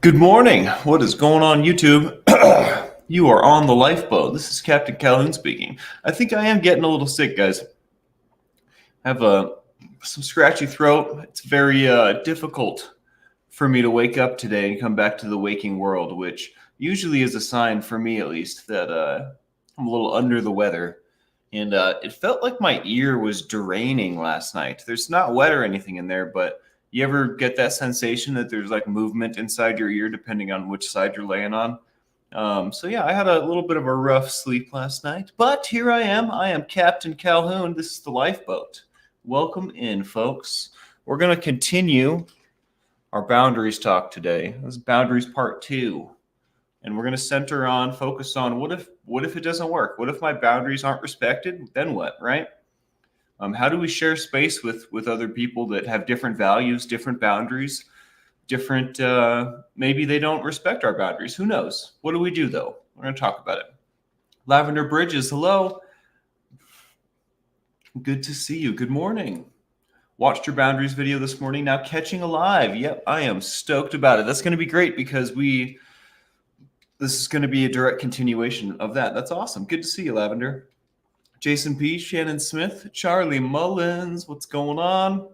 Good morning. What is going on, YouTube? You are on the lifeboat. This is Captain Calhoun speaking. I think I am getting a little sick, guys. I have some scratchy throat. It's very difficult for me to wake up today and come back to the waking world, which usually is a sign, for me at least, that I'm a little under the weather. And it felt like my ear was draining last night. There's not wet or anything in there, but you ever get that sensation that there's like movement inside your ear depending on which side you're laying on? So yeah, I had a little bit of a rough sleep last night, but here I am. I am Captain Calhoun. This is the lifeboat. Welcome in, folks. We're going to continue our boundaries talk today. This is boundaries part 2. And we're going to focus on what if it doesn't work? What if my boundaries aren't respected? Then what, right? How do we share space with other people that have different values, different boundaries, different, maybe they don't respect our boundaries. Who knows? What do we do, though? We're going to talk about it. Lavender Bridges, hello. Good to see you. Good morning. Watched your boundaries video this morning. Now catching alive. Yep, I am stoked about it. That's going to be great because this is going to be a direct continuation of that. That's awesome. Good to see you, Lavender. Jason P., Shannon Smith, Charlie Mullins, what's going on?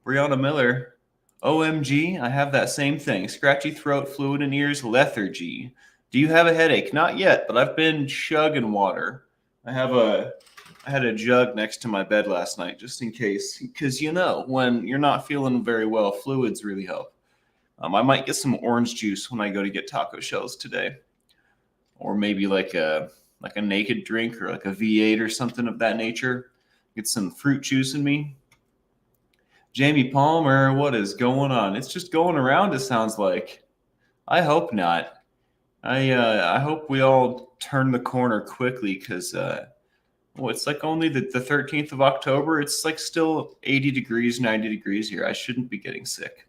Brianna Miller, OMG, I have that same thing. Scratchy throat, fluid in ears, lethargy. Do you have a headache? Not yet, but I've been chugging water. I had a jug next to my bed last night just in case, because when you're not feeling very well, fluids really help. I might get some orange juice when I go to get taco shells today, or maybe like a naked drink or like a V8 or something of that nature. Get some fruit juice in me. Jamie Palmer, what is going on? It's just going around, it sounds like. I hope not. I hope we all turn the corner quickly because it's like only the 13th of October. It's like still 80 degrees, 90 degrees here. I shouldn't be getting sick.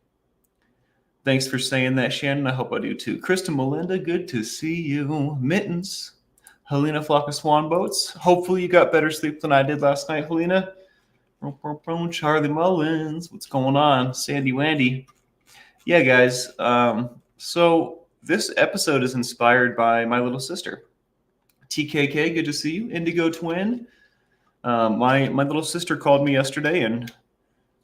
Thanks for saying that, Shannon. I hope I do too. Krista Melinda, good to see you. Mittens. Helena Flock of Swan Boats. Hopefully you got better sleep than I did last night, Helena. Charlie Mullins, what's going on? Sandy Wandy. Yeah, guys. So this episode is inspired by my little sister. TKK, good to see you. Indigo Twin. My little sister called me yesterday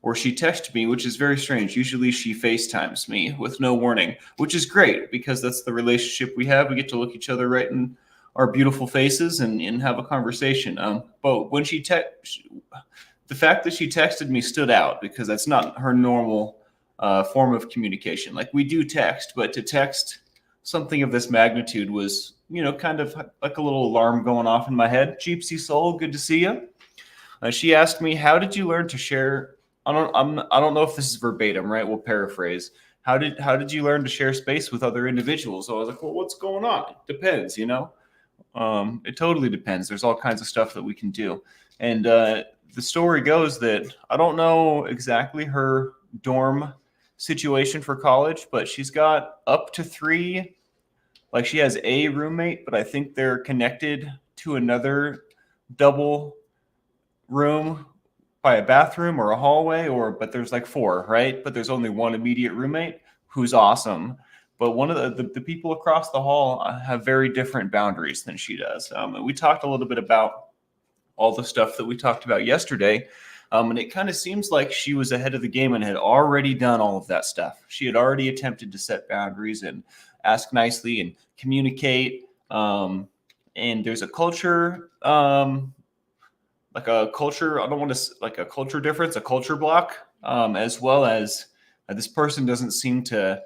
or she texted me, which is very strange. Usually she FaceTimes me with no warning, which is great because that's the relationship we have. We get to look each other right in our beautiful faces and have a conversation. But when the fact that she texted me stood out because that's not her normal form of communication. Like we do text, but to text something of this magnitude was, kind of like a little alarm going off in my head. Gypsy Soul, good to see you. She asked me, how did you learn to share? I don't know if this is verbatim, right? We'll paraphrase. How did you learn to share space with other individuals? So I was like, well, what's going on? It depends, It totally depends. There's all kinds of stuff that we can do. And the story goes that I don't know exactly her dorm situation for college, but she's got up to 3. Like she has a roommate, but I think they're connected to another double room by a bathroom or a hallway, but there's like 4, right? But there's only one immediate roommate who's awesome. But one of the people across the hall have very different boundaries than she does. We talked a little bit about all the stuff that we talked about yesterday. And it kind of seems like she was ahead of the game and had already done all of that stuff. She had already attempted to set boundaries and ask nicely and communicate. And there's a culture, like a culture, I don't want to, like a culture difference, a culture block, as well as this person doesn't seem to,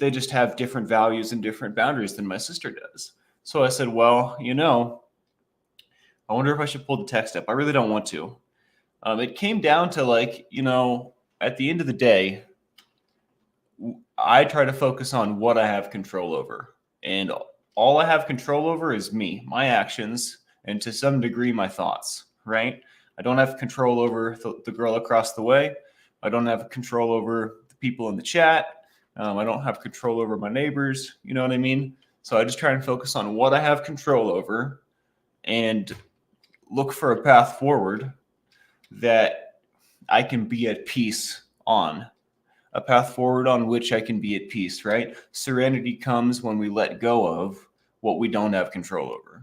they just have different values and different boundaries than my sister does. So I said, well, I wonder if I should pull the text up. I really don't want to. It came down to at the end of the day, I try to focus on what I have control over. And all I have control over is me, my actions, and to some degree, my thoughts, right? I don't have control over the girl across the way. I don't have control over the people in the chat. I don't have control over my neighbors. You know what I mean? So I just try and focus on what I have control over and look for a path forward that I can be at peace on. a path forward on which I can be at peace, right? Serenity comes when we let go of what we don't have control over.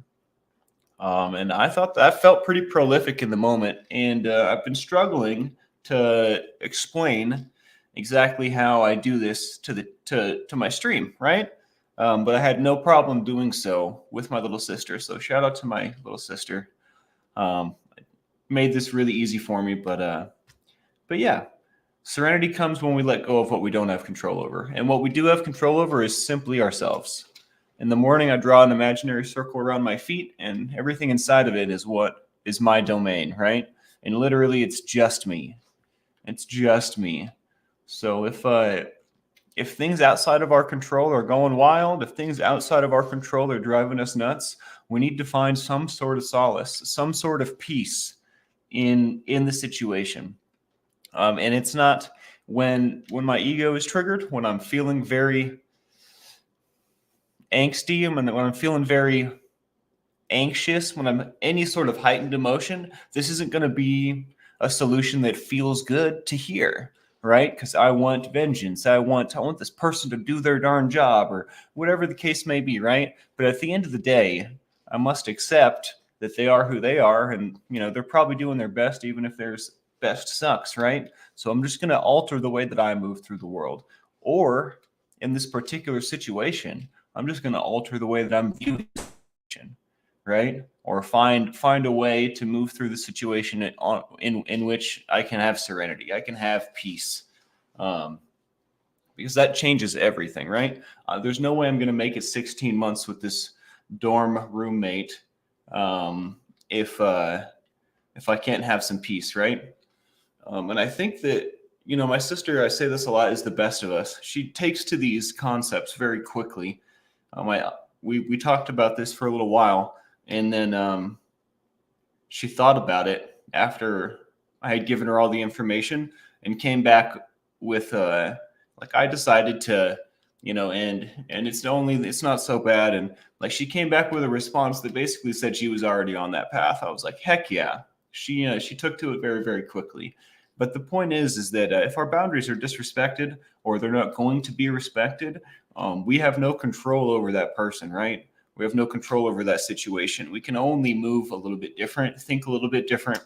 And I thought that felt pretty prolific in the moment. And I've been struggling to explain exactly how I do this to my stream, right? But I had no problem doing so with my little sister. So shout out to my little sister. Made this really easy for me, but yeah, serenity comes when we let go of what we don't have control over. And what we do have control over is simply ourselves. In the morning, I draw an imaginary circle around my feet, and everything inside of it is what is my domain, right? And literally, it's just me. It's just me. So if things outside of our control are going wild, if things outside of our control are driving us nuts, we need to find some sort of solace, some sort of peace in the situation. And it's not when my ego is triggered, when I'm feeling very angsty, and when I'm feeling very anxious, when I'm any sort of heightened emotion, this isn't going to be a solution that feels good to hear, right? Because I want vengeance. I want this person to do their darn job, or whatever the case may be, right? But at the end of the day, I must accept that they are who they are, and they're probably doing their best, even if their best sucks, right? So I'm just going to alter the way that I move through the world, or in this particular situation, I'm just going to alter the way that I'm viewing the situation, right? Or find a way to move through the situation in which I can have serenity, I can have peace, because that changes everything, right? There's no way I'm going to make it 16 months with this dorm roommate if I can't have some peace, right? And I think that my sister, I say this a lot, is the best of us. She takes to these concepts very quickly. We talked about this for a little while, and then she thought about it after I had given her all the information, and came back with I decided to and it's not so bad, and she came back with a response that basically said she was already on that path. I was like, heck yeah. She took to it very, very quickly. But the point is that if our boundaries are disrespected, or they're not going to be respected, we have no control over that person, right? We have no control over that situation. We can only move a little bit different, think a little bit different,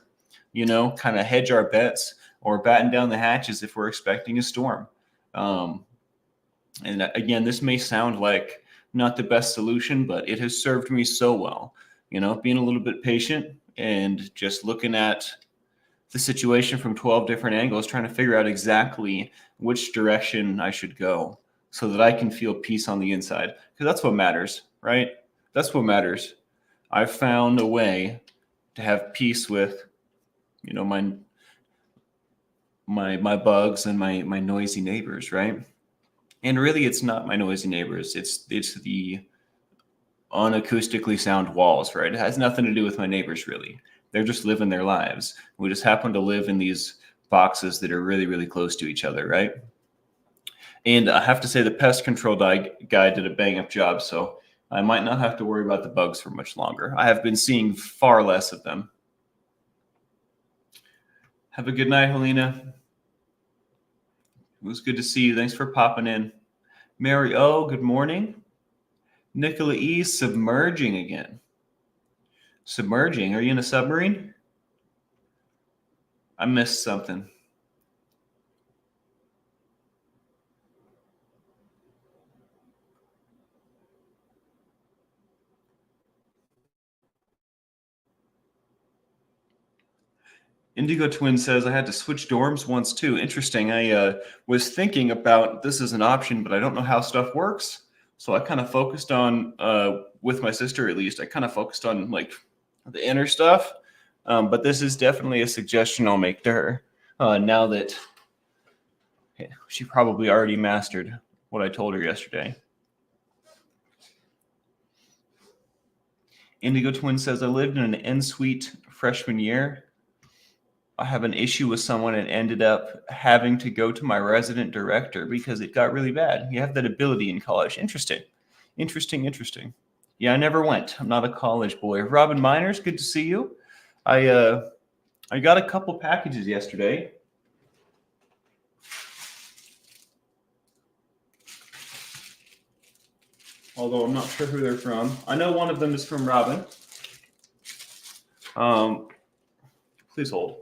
kind of hedge our bets, or batten down the hatches if we're expecting a storm. And again, this may sound like not the best solution, but it has served me so well. Being a little bit patient and just looking at the situation from 12 different angles, trying to figure out exactly which direction I should go so that I can feel peace on the inside. Because that's what matters, right? That's what matters. I've found a way to have peace with, my bugs and my noisy neighbors, right? And really, it's not my noisy neighbors. It's the unacoustically sound walls, right? It has nothing to do with my neighbors, really. They're just living their lives. We just happen to live in these boxes that are really, really close to each other, right? And I have to say the pest control guy did a bang-up job, so I might not have to worry about the bugs for much longer. I have been seeing far less of them. Have a good night, Helena. It was good to see you. Thanks for popping in. Mary O, good morning. Nicola E, submerging again. Submerging? Are you in a submarine? I missed something. Indigo Twin says, I had to switch dorms once too. Interesting. I was thinking about this as an option, but I don't know how stuff works. So I kind of focused on, with my sister at least, I kind of focused on the inner stuff. But this is definitely a suggestion I'll make to her now that she probably already mastered what I told her yesterday. Indigo Twin says, I lived in an en-suite freshman year. I have an issue with someone and ended up having to go to my resident director because it got really bad. You have that ability in college. Interesting. Yeah, I never went. I'm not a college boy. Robin Miners, good to see you. I got a couple packages yesterday. although I'm not sure who they're from. I know one of them is from Robin. Please hold.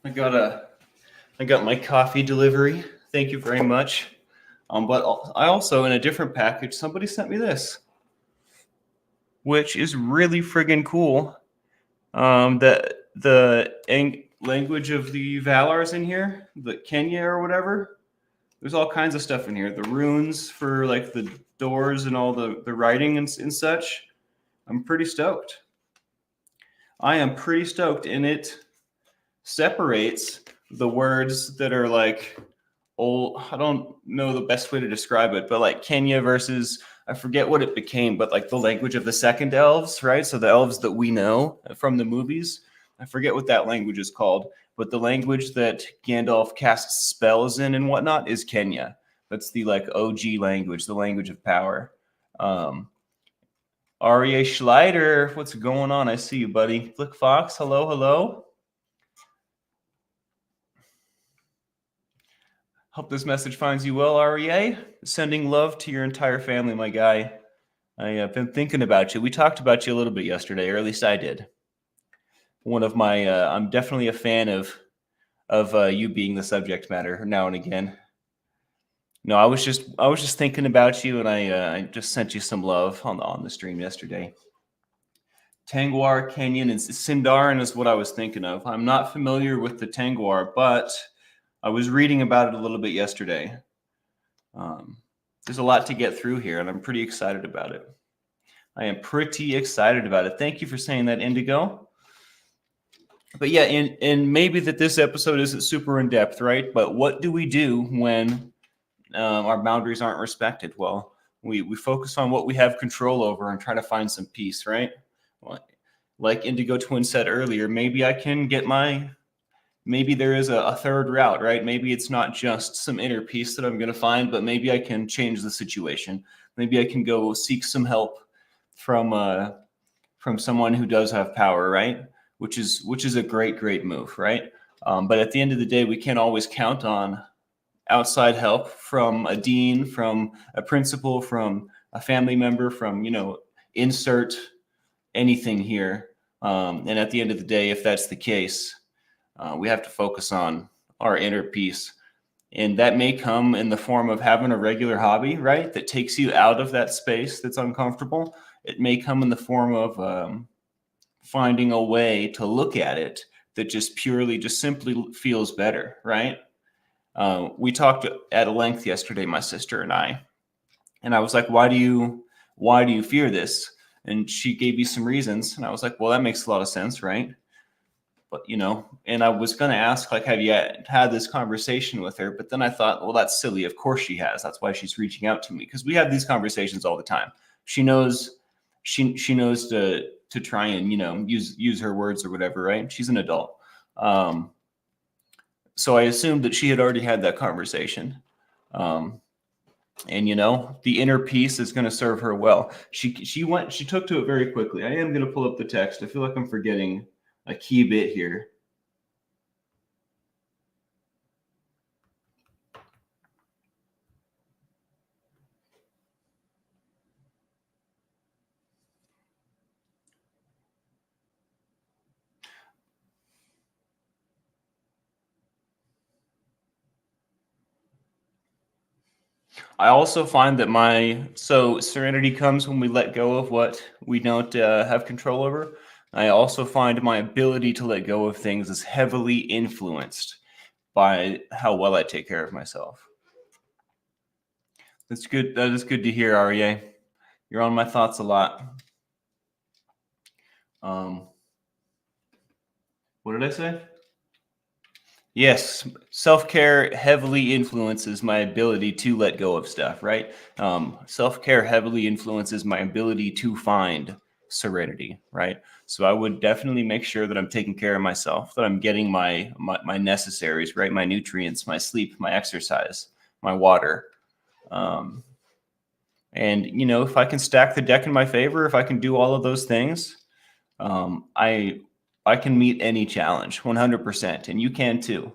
I got my coffee delivery. Thank you very much. But I also, in a different package, somebody sent me this, which is really friggin' cool. The language of the Valars in here, the Kenya or whatever. There's all kinds of stuff in here. The runes for like the doors and all the writing and such. I'm pretty stoked. I am pretty stoked, and it separates the words that are like old. I don't know the best way to describe it, but like Kenya versus, I forget what it became, but like the language of the second elves, right? So the elves that we know from the movies, I forget what that language is called, but the language that Gandalf casts spells in and whatnot is Kenya. That's the like OG language, the language of power. Aria Schleider, what's going on? I see you, buddy. Flick Fox, hello, hello. Hope this message finds you well, REA. Sending love to your entire family, my guy. I have been thinking about you. We talked about you a little bit yesterday, or at least I did. One of my, I'm definitely a fan of you being the subject matter now and again. No, I was just thinking about you, and I just sent you some love on the stream yesterday. Tangwar, Kenyan, and Sindarin is what I was thinking of. I'm not familiar with the Tangwar, but I was reading about it a little bit yesterday. There's a lot to get through here, and I'm pretty excited about it. I am pretty excited about it. Thank you for saying that, Indigo. But yeah, and maybe that this episode isn't super in depth, right? But what do we do when our boundaries aren't respected? Well, we focus on what we have control over and try to find some peace, right? Like Indigo Twin said earlier, maybe I can get maybe there is a third route, right? Maybe it's not just some inner peace that I'm going to find, but maybe I can change the situation. Maybe I can go seek some help from someone who does have power, right? Which is a great move, right? But at the end of the day, we can't always count on outside help from a dean, from a principal, from a family member, from, insert anything here. And at the end of the day, if that's the case, we have to focus on our inner peace. And that may come in the form of having a regular hobby, right? That takes you out of that space that's uncomfortable. It may come in the form of finding a way to look at it that just simply feels better, right? We talked at length yesterday, my sister and I was like, why do you fear this? And she gave me some reasons. And I was like, well, that makes a lot of sense, right? But, and I was going to ask, like, have you had this conversation with her? But then I thought, well, that's silly. Of course she has. That's why she's reaching out to me, because we have these conversations all the time. She knows to try and, use her words or whatever, right? She's an adult. So I assumed that she had already had that conversation. And, the inner peace is going to serve her well. She took to it very quickly. I am going to pull up the text. I feel like I'm forgetting a key bit here. I also find that serenity comes when we let go of what we don't have control over. I also find my ability to let go of things is heavily influenced by how well I take care of myself. That's good. That is good to hear, REA. You're on my thoughts a lot. What did I say? Yes, self-care heavily influences my ability to let go of stuff, right? Self-care heavily influences my ability to find serenity, right? So I would definitely make sure that I'm taking care of myself, that I'm getting my necessaries, right? My nutrients, my sleep, my exercise, my water. And, if I can stack the deck in my favor, if I can do all of those things, I can meet any challenge 100%, and you can too.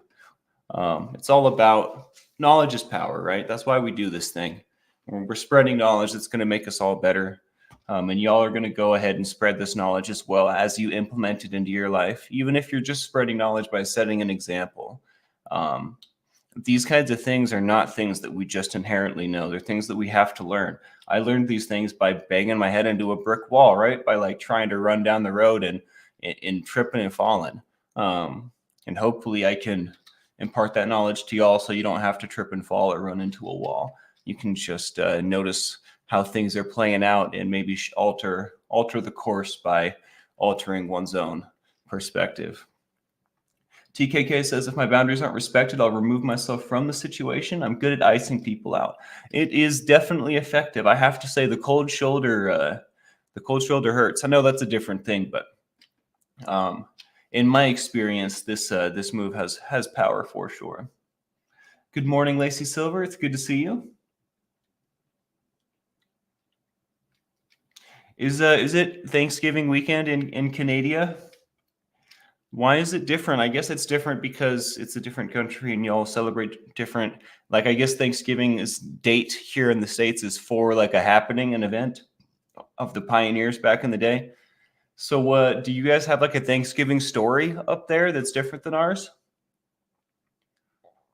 It's all about knowledge is power, right? That's why we do this thing. When we're spreading knowledge, that's going to make us all better. And y'all are going to go ahead and spread this knowledge as well as you implement it into your life, even if you're just spreading knowledge by setting an example. These kinds of things are not things that we just inherently know. They're things that we have to learn. I learned these things by banging my head into a brick wall, right? By like trying to run down the road and tripping and falling. And hopefully I can impart that knowledge to y'all so you don't have to trip and fall or run into a wall. You can just notice how things are playing out and maybe alter the course by altering one's own perspective. TKK says, if my boundaries aren't respected, I'll remove myself from the situation. I'm good at icing people out. It is definitely effective. I have to say the cold shoulder hurts. I know that's a different thing, but in my experience, this move has power for sure. Good morning, Lacey Silver. It's good to see you. Is it Thanksgiving weekend in Canada? Why is it different? I guess it's different because it's a different country and y'all celebrate different. Like, I guess Thanksgiving is date here in the States is for like a happening, an event of the pioneers back in the day. So do you guys have like a Thanksgiving story up there that's different than ours?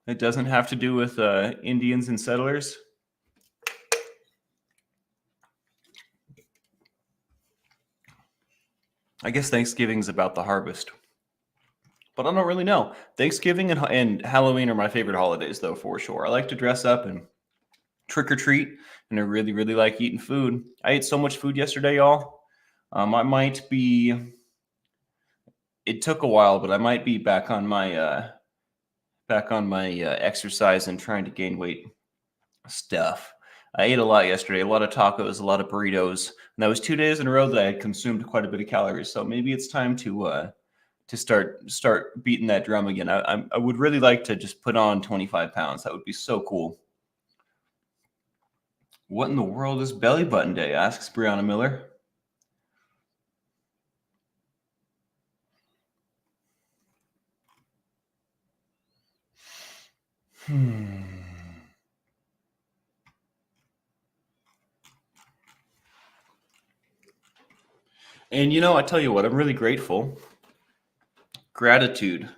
It doesn't have to do with Indians and settlers. I guess Thanksgiving is about the harvest. But I don't really know. Thanksgiving and Halloween are my favorite holidays, though, for sure. I like to dress up and trick or treat, and I really, really like eating food. I ate so much food yesterday, y'all. I might be. It took a while, but I might be back on my exercise and trying to gain weight stuff. I ate a lot yesterday, a lot of tacos, a lot of burritos, and that was 2 days in a row that I had consumed quite a bit of calories. So maybe it's time to start beating that drum again. I would really like to just put on 25 pounds. That would be so cool. What in the world is belly button day? Asks Brianna Miller. And I tell you what, I'm really grateful. Gratitude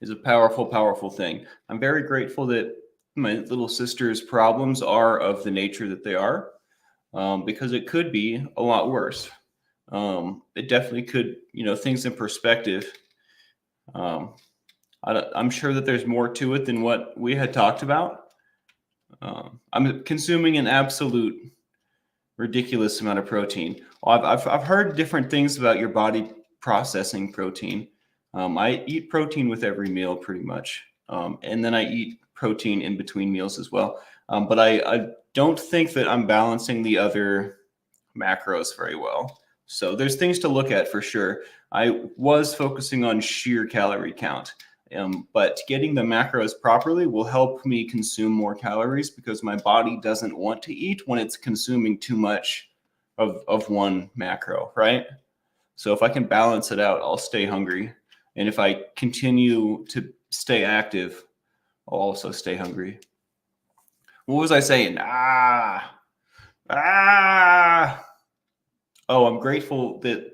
is a powerful, powerful thing. I'm very grateful that my little sister's problems are of the nature that they are, because it could be a lot worse. It definitely could, things in perspective. I'm sure that there's more to it than what we had talked about. I'm consuming an absolute ridiculous amount of protein. I've heard different things about your body processing protein. I eat protein with every meal pretty much. And then I eat protein in between meals as well. But I don't think that I'm balancing the other macros very well. So there's things to look at for sure. I was focusing on sheer calorie count. But getting the macros properly will help me consume more calories because my body doesn't want to eat when it's consuming too much of one macro, right? So if I can balance it out, I'll stay hungry. And if I continue to stay active, I'll also stay hungry. What was I saying? Oh, I'm grateful that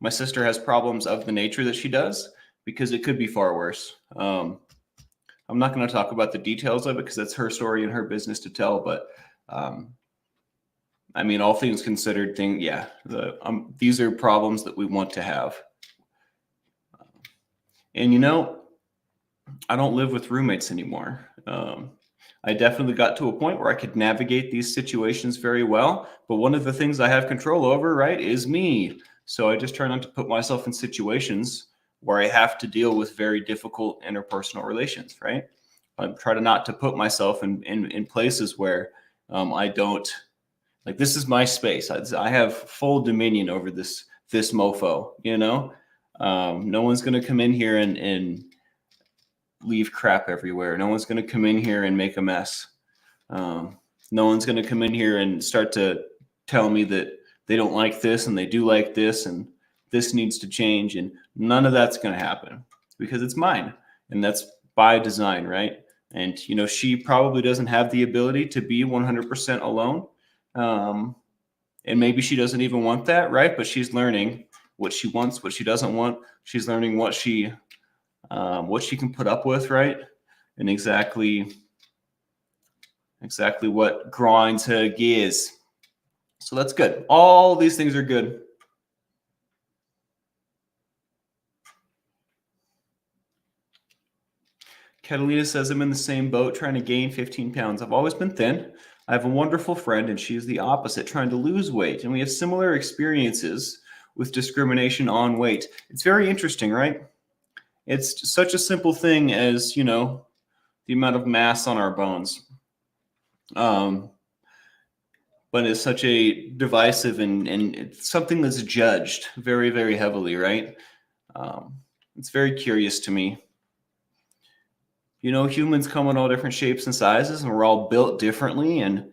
my sister has problems of the nature that she does, because it could be far worse. I'm not going to talk about the details of it because that's her story and her business to tell. But I mean, all things considered, these are problems that we want to have. And I don't live with roommates anymore. I definitely got to a point where I could navigate these situations very well. But one of the things I have control over, right, is me. So I just try not to put myself in situations where I have to deal with very difficult interpersonal relations, right? I try to not to put myself in places where I don't, like, this is my space. I have full dominion over this mofo, No one's going to come in here and leave crap everywhere. No one's going to come in here and make a mess. No one's going to come in here and start to tell me that they don't like this and they do like this and this needs to change. And none of that's going to happen because it's mine. And that's by design, right? And, she probably doesn't have the ability to be 100% alone. And maybe she doesn't even want that, right? But she's learning what she wants, what she doesn't want. She's learning what she can put up with, right? And exactly what grinds her gears. So that's good. All these things are good. Catalina says, I'm in the same boat trying to gain 15 pounds. I've always been thin. I have a wonderful friend, and she's the opposite, trying to lose weight. And we have similar experiences with discrimination on weight. It's very interesting, right? It's such a simple thing as, the amount of mass on our bones. But it's such a divisive and it's something that's judged very, very heavily, right? It's very curious to me. Humans come in all different shapes and sizes, and we're all built differently, and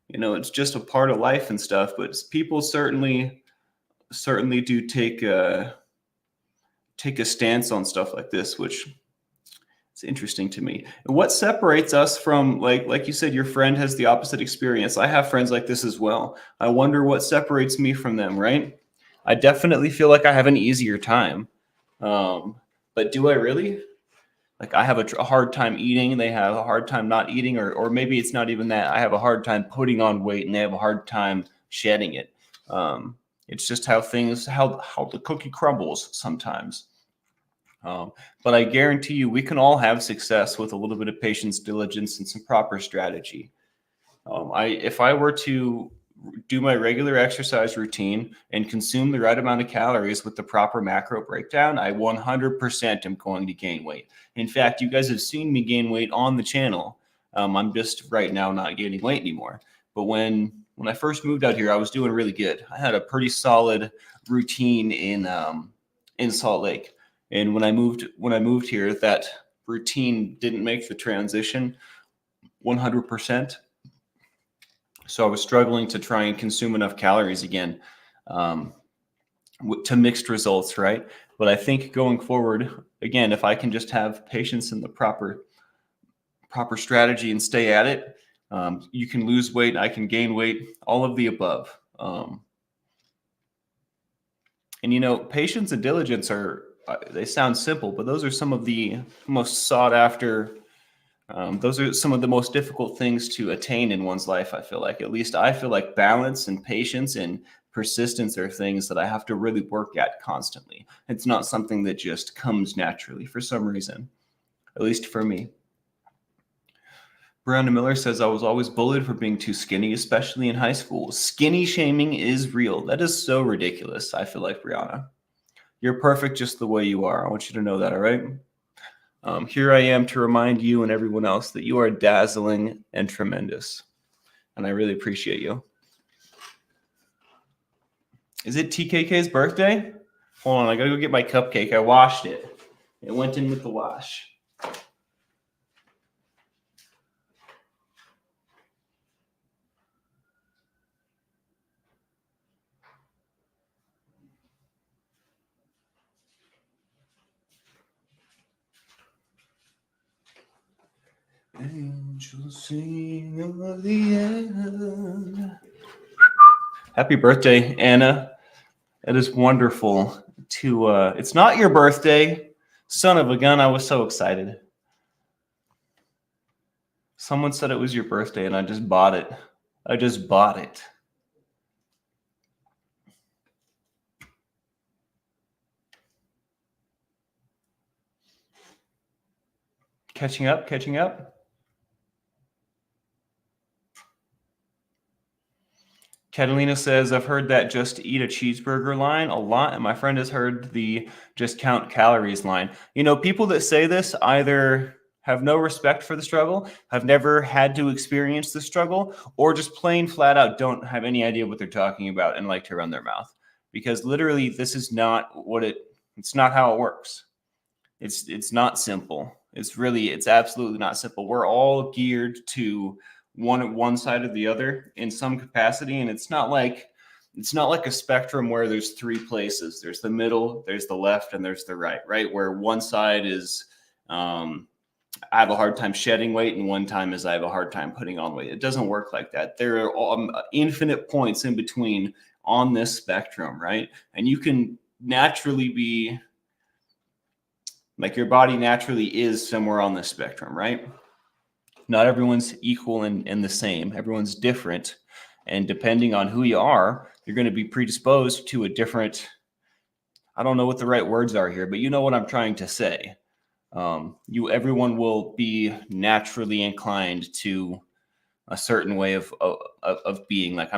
it's just a part of life and stuff. But people certainly do take a stance on stuff like this, which it's interesting to me. And what separates us from, like you said, your friend has the opposite experience. I have friends like this as well. I wonder what separates me from them, right? I definitely feel like I have an easier time. But do I really? Like, I have a hard time eating, they have a hard time not eating, or maybe it's not even that. I have a hard time putting on weight, and they have a hard time shedding it. It's just how the cookie crumbles sometimes. But I guarantee you, we can all have success with a little bit of patience, diligence, and some proper strategy. If I were to do my regular exercise routine and consume the right amount of calories with the proper macro breakdown, I 100% am going to gain weight. In fact, you guys have seen me gain weight on the channel. I'm just right now not gaining weight anymore. But when I first moved out here, I was doing really good. I had a pretty solid routine in Salt Lake. And when I moved here, that routine didn't make the transition 100%. So I was struggling to try and consume enough calories again to mixed results, right? But I think going forward, again, if I can just have patience and the proper strategy and stay at it, you can lose weight, I can gain weight, all of the above. And patience and diligence they sound simple, but those are some of the most sought after. Those are some of the most difficult things to attain in one's life, I feel like. At least I feel like balance and patience and persistence are things that I have to really work at constantly. It's not something that just comes naturally for some reason, at least for me. Brianna Miller says, I was always bullied for being too skinny, especially in high school. Skinny shaming is real. That is so ridiculous, I feel like, Brianna. You're perfect just the way you are. I want you to know that, all right? Here I am to remind you and everyone else that you are dazzling and tremendous. And I really appreciate you. Is it TKK's birthday? Hold on, I gotta go get my cupcake. I washed it. It went in with the wash. Angels sing of the end. Happy birthday, Anna. It is wonderful to it's not your birthday. Son of a gun, I was so excited. Someone said it was your birthday and I just bought it. Catching up. Catalina says, I've heard that just eat a cheeseburger line a lot, and my friend has heard the just count calories line. People that say this either have no respect for the struggle, have never had to experience the struggle, or just plain flat out don't have any idea what they're talking about and like to run their mouth. Because literally, this is not it's not how it works. It's not simple. It's absolutely not simple. We're all geared to one side or the other in some capacity. And it's not like a spectrum where there's three places. There's the middle, there's the left, and there's the right, right? Where one side is I have a hard time shedding weight, and one time is I have a hard time putting on weight. It doesn't work like that. There are infinite points in between on this spectrum, right? And you can naturally be like, your body naturally is somewhere on this spectrum, right? Not everyone's equal and the same. Everyone's different. And depending on who you are, you're going to be predisposed to a different, I don't know what the right words are here, but you know what I'm trying to say. Everyone will be naturally inclined to a certain way of being. Like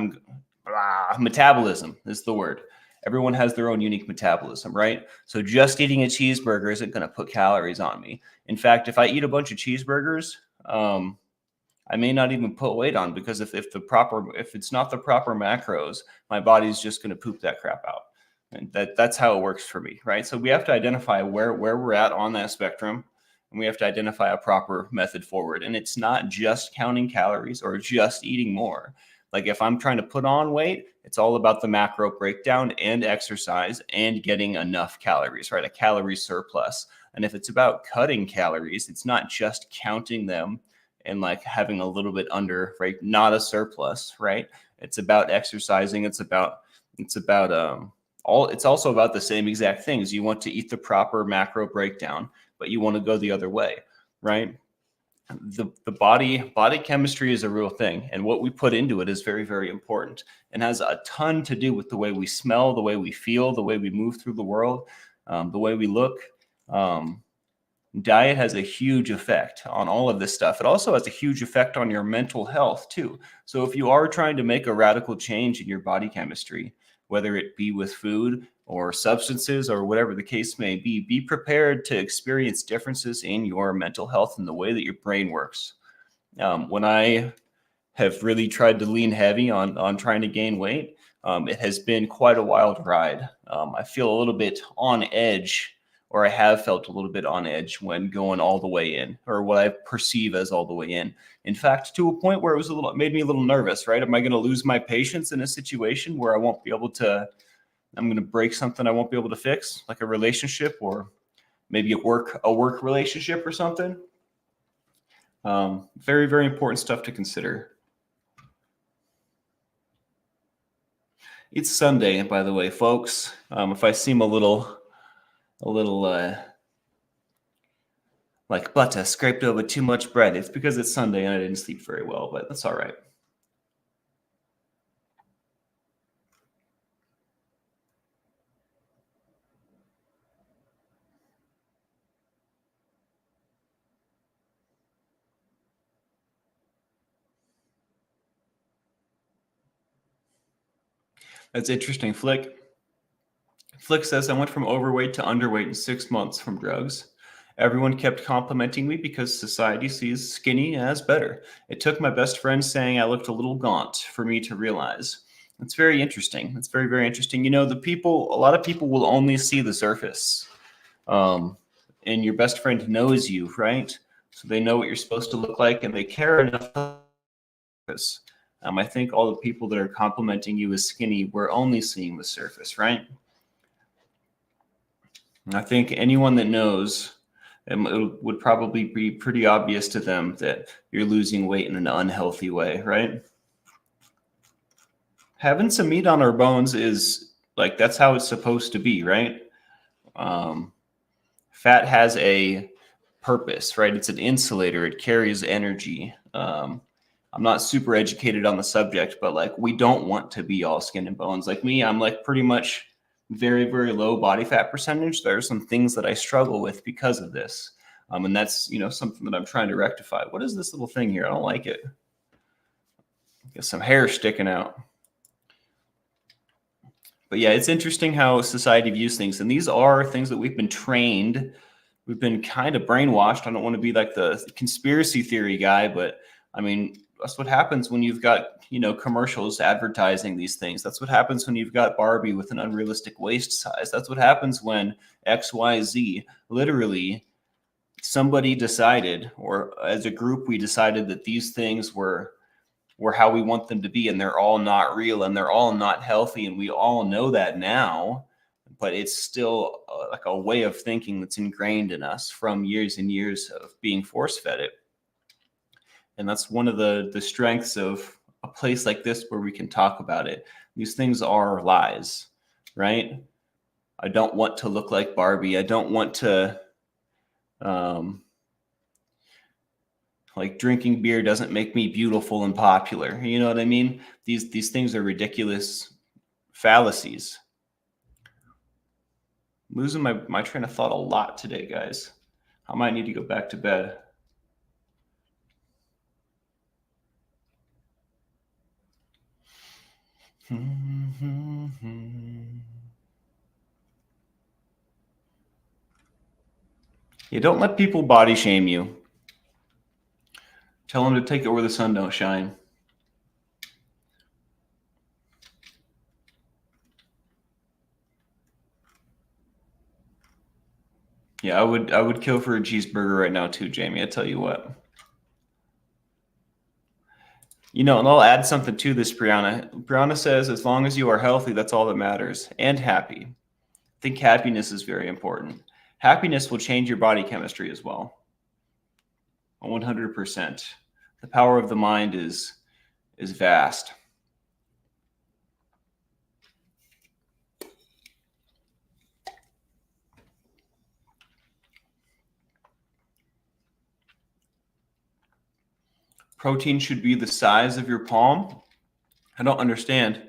metabolism is the word. Everyone has their own unique metabolism, right? So just eating a cheeseburger isn't going to put calories on me. In fact, if I eat a bunch of cheeseburgers, I may not even put weight on, because if it's not the proper macros, my body's just going to poop that crap out. And that's how it works for me, right? So we have to identify where we're at on that spectrum, and we have to identify a proper method forward. And it's not just counting calories or just eating more. Like if I'm trying to put on weight, it's all about the macro breakdown and exercise and getting enough calories, right? A calorie surplus. And if it's about cutting calories, it's not just counting them and like having a little bit under, right? Not a surplus, right? It's about exercising. It's also about the same exact things. You want to eat the proper macro breakdown, but you want to go the other way, right? The body chemistry is a real thing, and what we put into it is very, very important, and has a ton to do with the way we smell, the way we feel, the way we move through the world, the way we look. Diet has a huge effect on all of this stuff. It also has a huge effect on your mental health too. So if you are trying to make a radical change in your body chemistry, whether it be with food or substances or whatever the case may be prepared to experience differences in your mental health and the way that your brain works. When I have really tried to lean heavy on trying to gain weight, it has been quite a wild ride. I feel a little bit on edge, or I have felt a little bit on edge when going all the way in, or what I perceive as all the way in. In fact, to a point where it made me a little nervous, right? Am I going to lose my patience in a situation where I'm going to break something I won't be able to fix, like a relationship, or maybe a work relationship or something? Very, very important stuff to consider. It's Sunday, by the way, folks. If I seem a little like butter scraped over too much bread, it's because it's Sunday and I didn't sleep very well, but that's all right. That's interesting. Flick says, I went from overweight to underweight in 6 months from drugs. Everyone kept complimenting me because society sees skinny as better. It took my best friend saying I looked a little gaunt for me to realize. It's very interesting. It's very, very interesting. You know, a lot of people will only see the surface. And your best friend knows you, right? So they know what you're supposed to look like, and they care enough. I think all the people that are complimenting you as skinny were only seeing the surface, right? I think anyone that knows, it would probably be pretty obvious to them that you're losing weight in an unhealthy way, right? Having some meat on our bones is like, that's how it's supposed to be, right? Fat has a purpose, right? It's an insulator. It carries energy. I'm not super educated on the subject, but like, we don't want to be all skin and bones. Like me, I'm like pretty much very, very low body fat percentage. There are some things that I struggle with because of this. And that's, something that I'm trying to rectify. What is this little thing here? I don't like it. Got some hair sticking out. But yeah, it's interesting how society views things. And these are things that we've been trained. We've been kind of brainwashed. I don't want to be like the conspiracy theory guy, but I mean, that's what happens when you've got, commercials advertising these things. That's what happens when you've got Barbie with an unrealistic waist size. That's what happens when XYZ, literally somebody decided, or as a group, we decided that these things were or how we want them to be, and they're all not real and they're all not healthy, and we all know that now, but it's still like a way of thinking that's ingrained in us from years and years of being force-fed it. And that's one of the strengths of a place like this where we can talk about it. These things are lies, right? I don't want to look like Barbie. I don't want to, like drinking beer doesn't make me beautiful and popular. You know what I mean? These things are ridiculous fallacies. I'm losing my train of thought a lot today, guys. I might need to go back to bed. Yeah, don't let people body shame you. Tell them to take it where the sun don't shine. Yeah, I would kill for a cheeseburger right now too, Jamie. I tell you what. You know, and I'll add something to this, Brianna. Brianna says, as long as you are healthy, that's all that matters, and happy. I think happiness is very important. Happiness will change your body chemistry as well. 100%. The power of the mind is vast. Protein should be the size of your palm. I don't understand.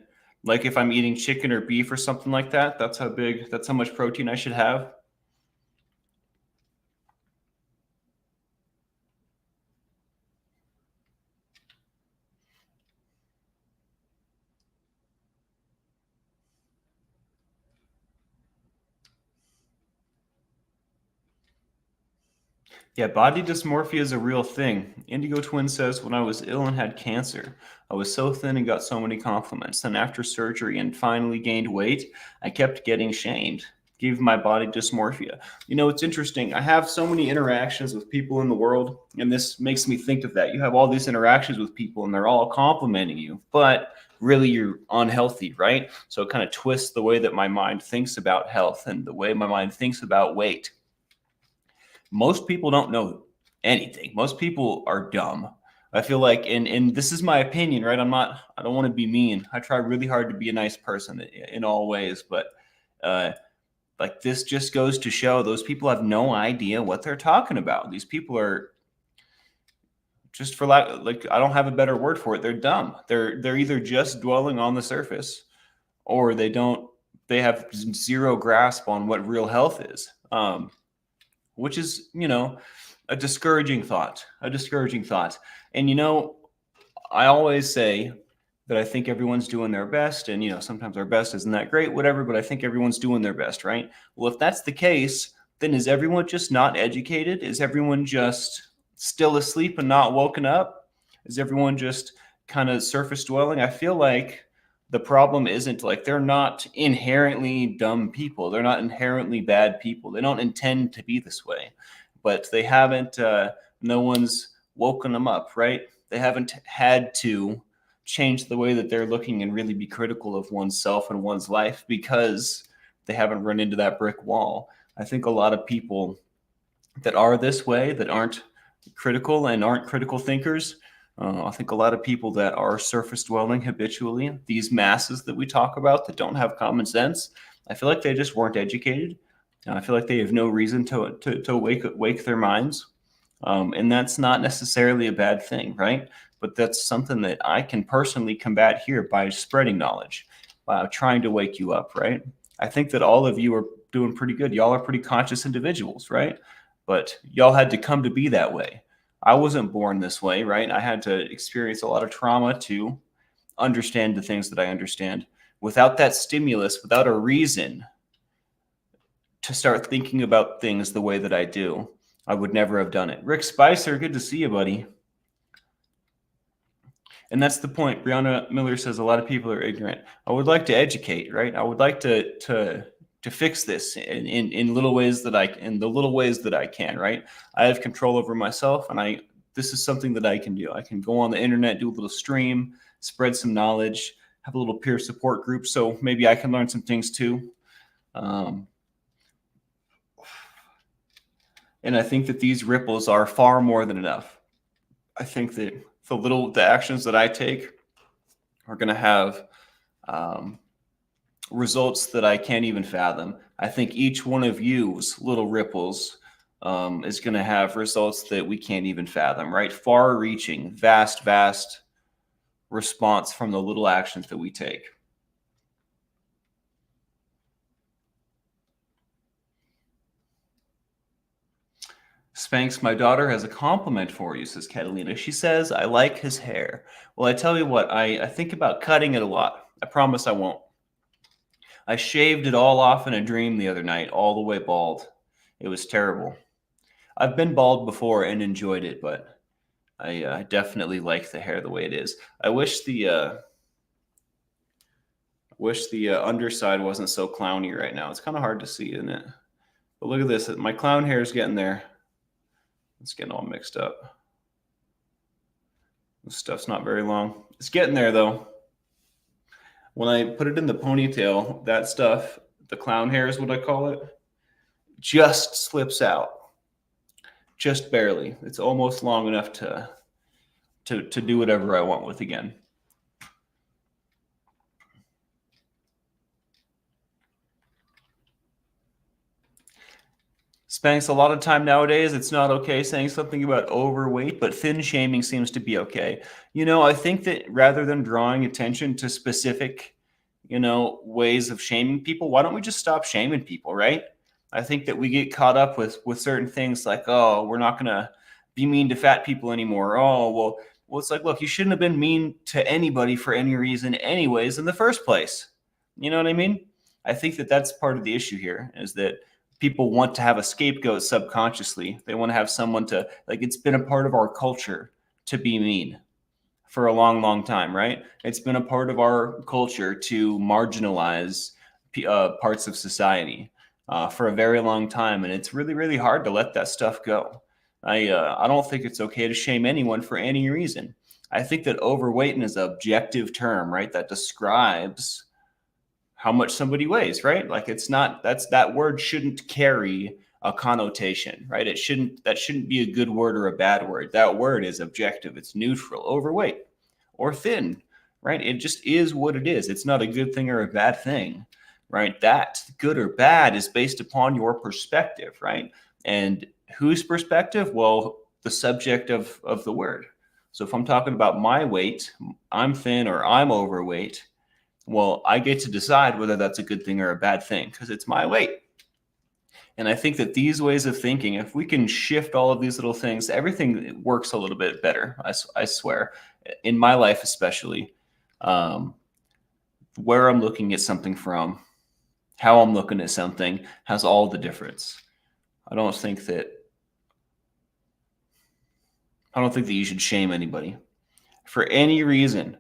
Like if I'm eating chicken or beef or something like that, that's how much protein I should have. Yeah, body dysmorphia is a real thing. Indigo Twin says, when I was ill and had cancer, I was so thin and got so many compliments. Then after surgery and finally gained weight, I kept getting shamed. Gave my body dysmorphia. You know, it's interesting. I have so many interactions with people in the world, and this makes me think of that. You have all these interactions with people, and they're all complimenting you, but really you're unhealthy, right? So it kind of twists the way that my mind thinks about health and the way my mind thinks about weight. Most people don't know anything. Most people are dumb. I feel like, and this is my opinion, right? I don't want to be mean. I try really hard to be a nice person in all ways, but like this just goes to show those people have no idea what they're talking about. These people are just, for like I don't have a better word for it. They're dumb. They're either just dwelling on the surface, or they have zero grasp on what real health is. Which is, you know, a discouraging thought. And, you know, I always say that I think everyone's doing their best. And, you know, sometimes our best isn't that great, whatever, but I think everyone's doing their best, right? Well, if that's the case, then is everyone just not educated? Is everyone just still asleep and not woken up? Is everyone just kind of surface dwelling? I feel like the problem isn't like they're not inherently dumb people. They're not inherently bad people. They don't intend to be this way, but they haven't, no one's woken them up, right? They haven't had to change the way that they're looking and really be critical of oneself and one's life because they haven't run into that brick wall. I think a lot of people that are this way, that aren't critical and aren't critical thinkers, I think a lot of people that are surface dwelling habitually, these masses that we talk about that don't have common sense, I feel like they just weren't educated. I feel like they have no reason to wake their minds. And that's not necessarily a bad thing, right? But that's something that I can personally combat here by spreading knowledge, by trying to wake you up, right? I think that all of you are doing pretty good. Y'all are pretty conscious individuals, right? But y'all had to come to be that way. I wasn't born this way, right? I had to experience a lot of trauma to understand the things that I understand. Without that stimulus, without a reason to start thinking about things the way that I do, I would never have done it. Rick Spicer, good to see you, buddy. And that's the point. Brianna Miller says a lot of people are ignorant. I would like to educate, right? I would like to fix this in little ways that in the little ways that I can, right? I have control over myself, and this is something that I can do. I can go on the internet, do a little stream, spread some knowledge, have a little peer support group, so maybe I can learn some things too. And I think that these ripples are far more than enough. I think that the actions that I take are going to have results that I can't even fathom. I think each one of you's little ripples is going to have results that we can't even fathom, right? Far-reaching, vast response from the little actions that we take. Spanx, my daughter has a compliment for you, says Catalina. She says, I like his hair. Well, I tell you what, I think about cutting it a lot. I promise I won't. I shaved it all off in a dream the other night, all the way bald. It was terrible. I've been bald before and enjoyed it, but I definitely like the hair the way it is. I wish the underside wasn't so clowny right now. It's kind of hard to see, isn't it? But look at this. My clown hair is getting there. It's getting all mixed up. This stuff's not very long. It's getting there, though. When I put it in the ponytail, that stuff, the clown hair is what I call it, just slips out. Just barely. It's almost long enough to do whatever I want with again. Spanx, a lot of time nowadays, it's not okay saying something about overweight, but thin shaming seems to be okay. I think that rather than drawing attention to specific, ways of shaming people, why don't we just stop shaming people, right? I think that we get caught up with certain things like, oh, we're not going to be mean to fat people anymore. Oh, well, it's like, look, you shouldn't have been mean to anybody for any reason anyways in the first place. You know what I mean? I think that that's part of the issue here, is that people want to have a scapegoat subconsciously. They want to have someone to, like, it's been a part of our culture to be mean for a long time, right? It's been a part of our culture to marginalize parts of society for a very long time. And it's really hard to let that stuff go. I don't think it's okay to shame anyone for any reason. I think that overweight is an objective term, right? That describes how much somebody weighs, right? Like, it's not, that word shouldn't carry a connotation, right? That shouldn't be a good word or a bad word. That word is objective. It's neutral. Overweight or thin, right? It just is what it is. It's not a good thing or a bad thing, right? That good or bad is based upon your perspective, right? And whose perspective? Well, the subject of the word. So if I'm talking about my weight, I'm thin or I'm overweight, well, I get to decide whether that's a good thing or a bad thing because it's my weight. And I think that these ways of thinking, if we can shift all of these little things, everything works a little bit better. I swear, in my life especially, where I'm looking at something from, how I'm looking at something has all the difference. I don't think that you should shame anybody for any reason.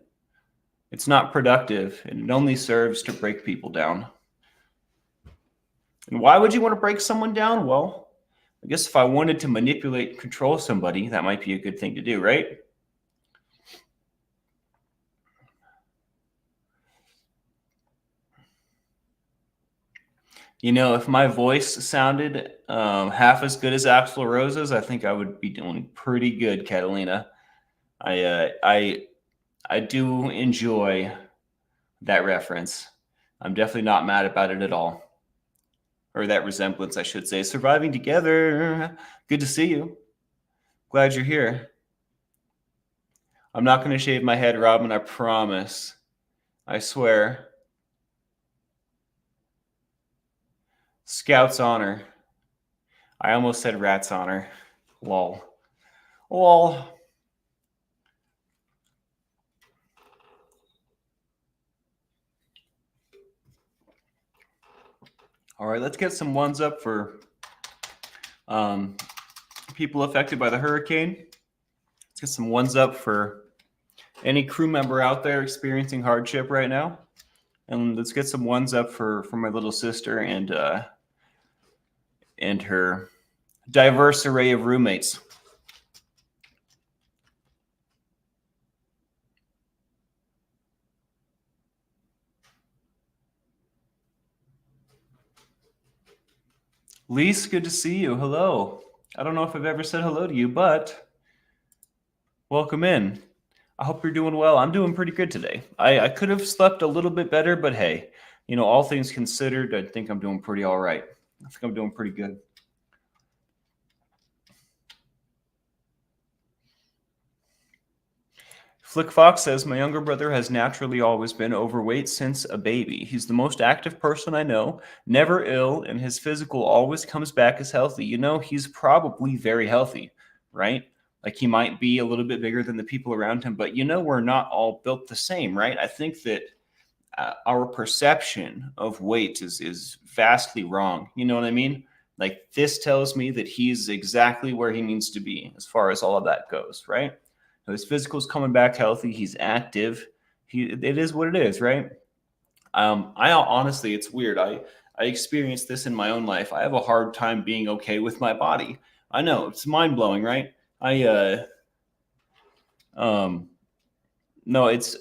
It's not productive, and it only serves to break people down. And why would you want to break someone down? Well, I guess if I wanted to manipulate and control somebody, that might be a good thing to do, right? If my voice sounded half as good as Axl Rose's, I think I would be doing pretty good, Catalina. I do enjoy that reference. I'm definitely not mad about it at all. Or that resemblance, I should say. Surviving together. Good to see you. Glad you're here. I'm not going to shave my head, Robin, I promise. I swear. Scout's honor. I almost said rat's honor. Lol. Lol. All right, let's get some ones up for people affected by the hurricane. Let's get some ones up for any crew member out there experiencing hardship right now. And let's get some ones up for my little sister and her diverse array of roommates. Lise, good to see you. Hello. I don't know if I've ever said hello to you, but welcome in. I hope you're doing well. I'm doing pretty good today. I could have slept a little bit better, but hey, all things considered, I think I'm doing pretty all right. I think I'm doing pretty good. Flick Fox says, my younger brother has naturally always been overweight since a baby. He's the most active person I know, never ill, and his physical always comes back as healthy. He's probably very healthy, right? Like he might be a little bit bigger than the people around him, but we're not all built the same, right? I think that our perception of weight is vastly wrong. You know what I mean? Like this tells me that he's exactly where he needs to be as far as all of that goes, right? So his physical's coming back healthy. He's active. It is what it is, right? I honestly, it's weird. I experienced this in my own life. I have a hard time being okay with my body. I know it's mind blowing, right? Um, no, it's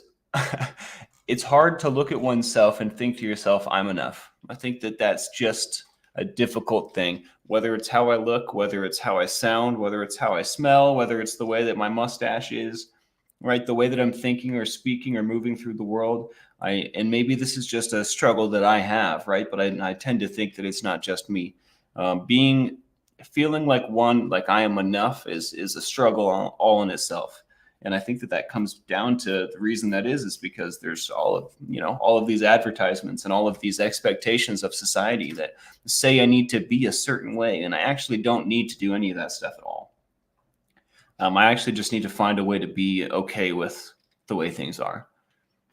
it's hard to look at oneself and think to yourself, I'm enough. I think that that's just a difficult thing. Whether it's how I look, whether it's how I sound, whether it's how I smell, whether it's the way that my mustache is, right? The way that I'm thinking or speaking or moving through the world. And maybe this is just a struggle that I have, right? But I tend to think that it's not just me. Feeling like I am enough is a struggle all in itself. And I think that that comes down to the reason that is because there's all of these advertisements and all of these expectations of society that say I need to be a certain way, and I actually don't need to do any of that stuff at all. I actually just need to find a way to be okay with the way things are.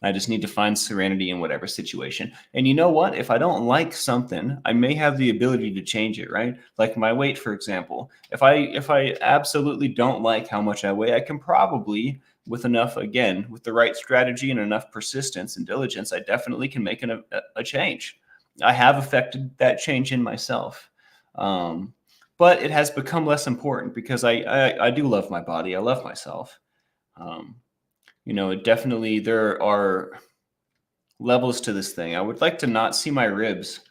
I just need to find serenity in whatever situation. And you know what? If I don't like something, I may have the ability to change it, right? Like my weight, for example. If I absolutely don't like how much I weigh, I can probably, with the right strategy and enough persistence and diligence, I definitely can make a change. I have affected that change in myself. But it has become less important because I do love my body. I love myself. Um, it definitely, there are levels to this thing. I would like to not see my ribs,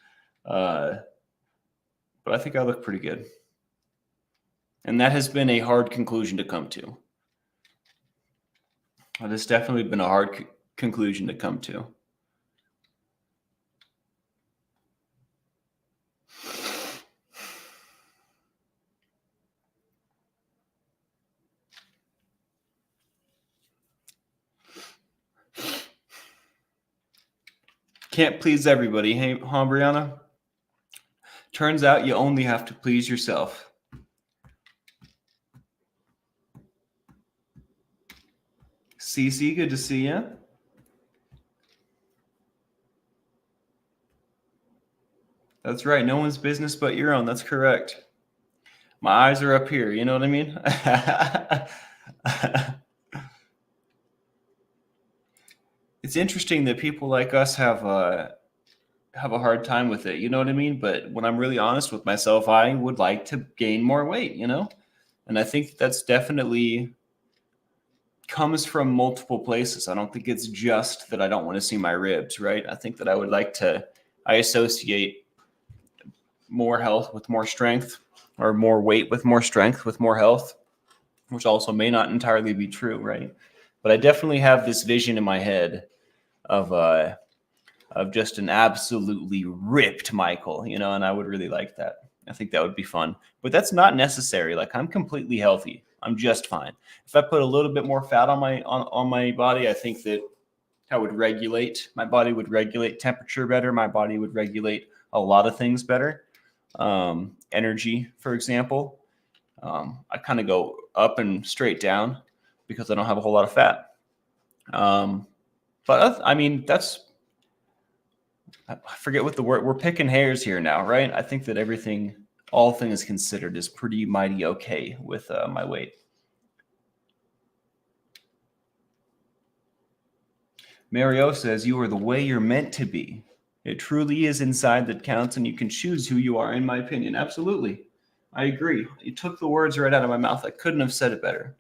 uh, but I think I look pretty good. And that has been a hard conclusion to come to. That has definitely been a hard conclusion to come to. Can't please everybody. Hey, Brianna. Turns out you only have to please yourself. Cece, good to see you. That's right. No one's business but your own. That's correct. My eyes are up here. You know what I mean? It's interesting that people like us have a hard time with it. You know what I mean? But when I'm really honest with myself, I would like to gain more weight. And I think that's definitely comes from multiple places. I don't think it's just that I don't want to see my ribs, right? I think that I associate more health with more strength, or more weight with more strength with more health, which also may not entirely be true, right? But I definitely have this vision in my head of just an absolutely ripped Michael, and I would really like that. I think that would be fun, but that's not necessary. Like I'm completely healthy. I'm just fine. If I put a little bit more fat on my body, I think that my body would regulate temperature better. My body would regulate a lot of things better. Energy, for example. I kind of go up and straight down because I don't have a whole lot of fat. But I mean, I forget what the word, we're picking hairs here now, right? I think that all things considered, is pretty mighty okay with my weight. Mario says, you are the way you're meant to be. It truly is inside that counts, and you can choose who you are, in my opinion. Absolutely. I agree. You took the words right out of my mouth. I couldn't have said it better.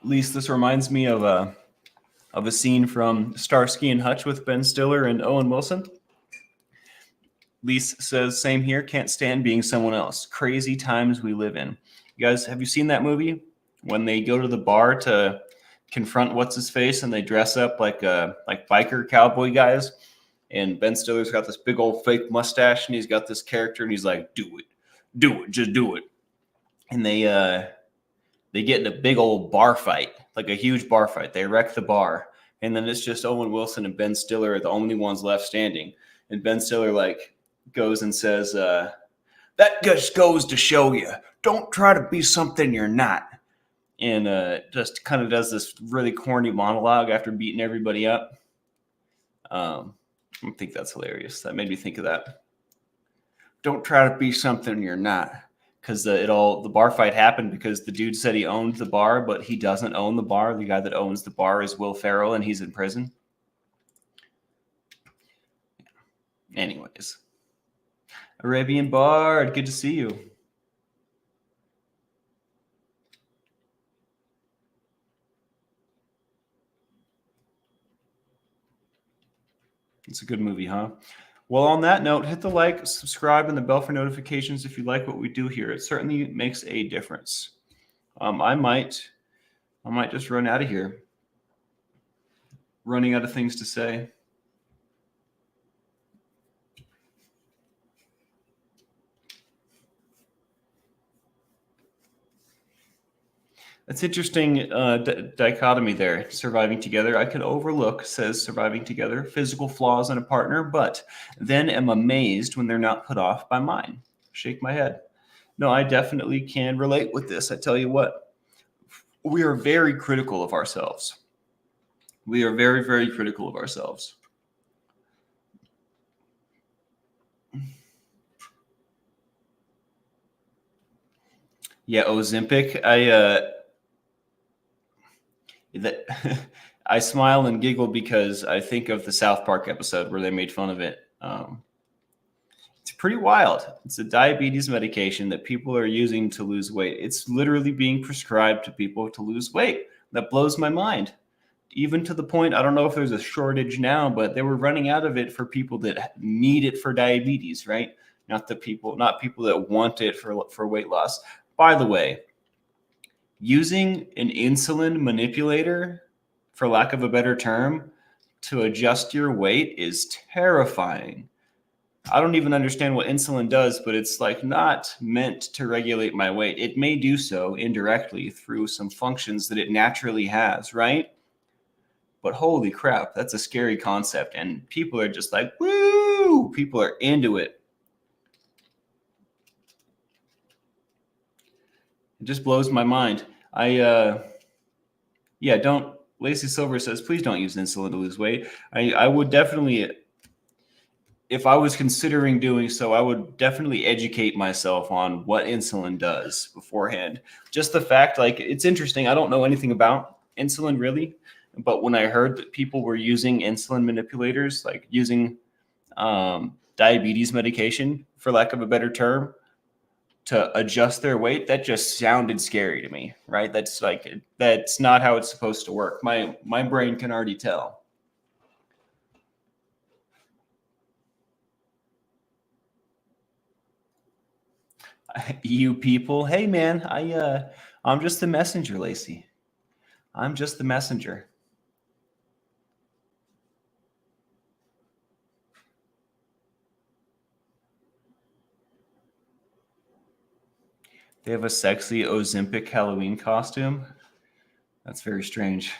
At least this reminds me of of a scene from Starsky and Hutch with Ben Stiller and Owen Wilson. Lise says, same here, can't stand being someone else. Crazy times we live in. You guys, have you seen that movie? When they go to the bar to confront what's-his-face and they dress up like biker cowboy guys, and Ben Stiller's got this big old fake mustache and he's got this character and he's like, do it, just do it. And they get in a big old bar fight, like a huge bar fight. They wreck the bar. And then it's just Owen Wilson and Ben Stiller are the only ones left standing. And Ben Stiller goes and says, that just goes to show you, don't try to be something you're not. And just kind of does this really corny monologue after beating everybody up. I think that's hilarious. That made me think of that. Don't try to be something you're not. Because the bar fight happened because the dude said he owned the bar, but he doesn't own the bar. The guy that owns the bar is Will Ferrell, and he's in prison. Anyways. Arabian Bard, good to see you. It's a good movie, huh? Well, on that note, hit the like, subscribe, and the bell for notifications if you like what we do here. It certainly makes a difference. I might just run out of here. Running out of things to say. That's interesting dichotomy there, surviving together. I could overlook, says surviving together, physical flaws in a partner, but then am amazed when they're not put off by mine. Shake my head. No, I definitely can relate with this. I tell you what, we are very critical of ourselves. We are very, very critical of ourselves. Yeah, Ozempic, I smile and giggle because I think of the South Park episode where they made fun of it. It's pretty wild. It's a diabetes medication that people are using to lose weight. It's literally being prescribed to people to lose weight. That blows my mind. Even to the point, I don't know if there's a shortage now, but they were running out of it for people that need it for diabetes, right? Not people that want it for weight loss. By the way, using an insulin manipulator, for lack of a better term, to adjust your weight is terrifying. I don't even understand what insulin does, but it's not meant to regulate my weight. It may do so indirectly through some functions that it naturally has, right? But holy crap, that's a scary concept. And people are just like, woo! People are into it. It just blows my mind. Lacey Silver says, please don't use insulin to lose weight. I would definitely, if I was considering doing so, I would definitely educate myself on what insulin does beforehand. Just the fact, it's interesting. I don't know anything about insulin really, but when I heard that people were using insulin manipulators, like using diabetes medication, for lack of a better term, to adjust their weight, that just sounded scary to me, right? That's not how it's supposed to work. My brain can already tell. You people, hey man, I'm just the messenger, Lacey. I'm just the messenger. They have a sexy Ozempic Halloween costume. That's very strange.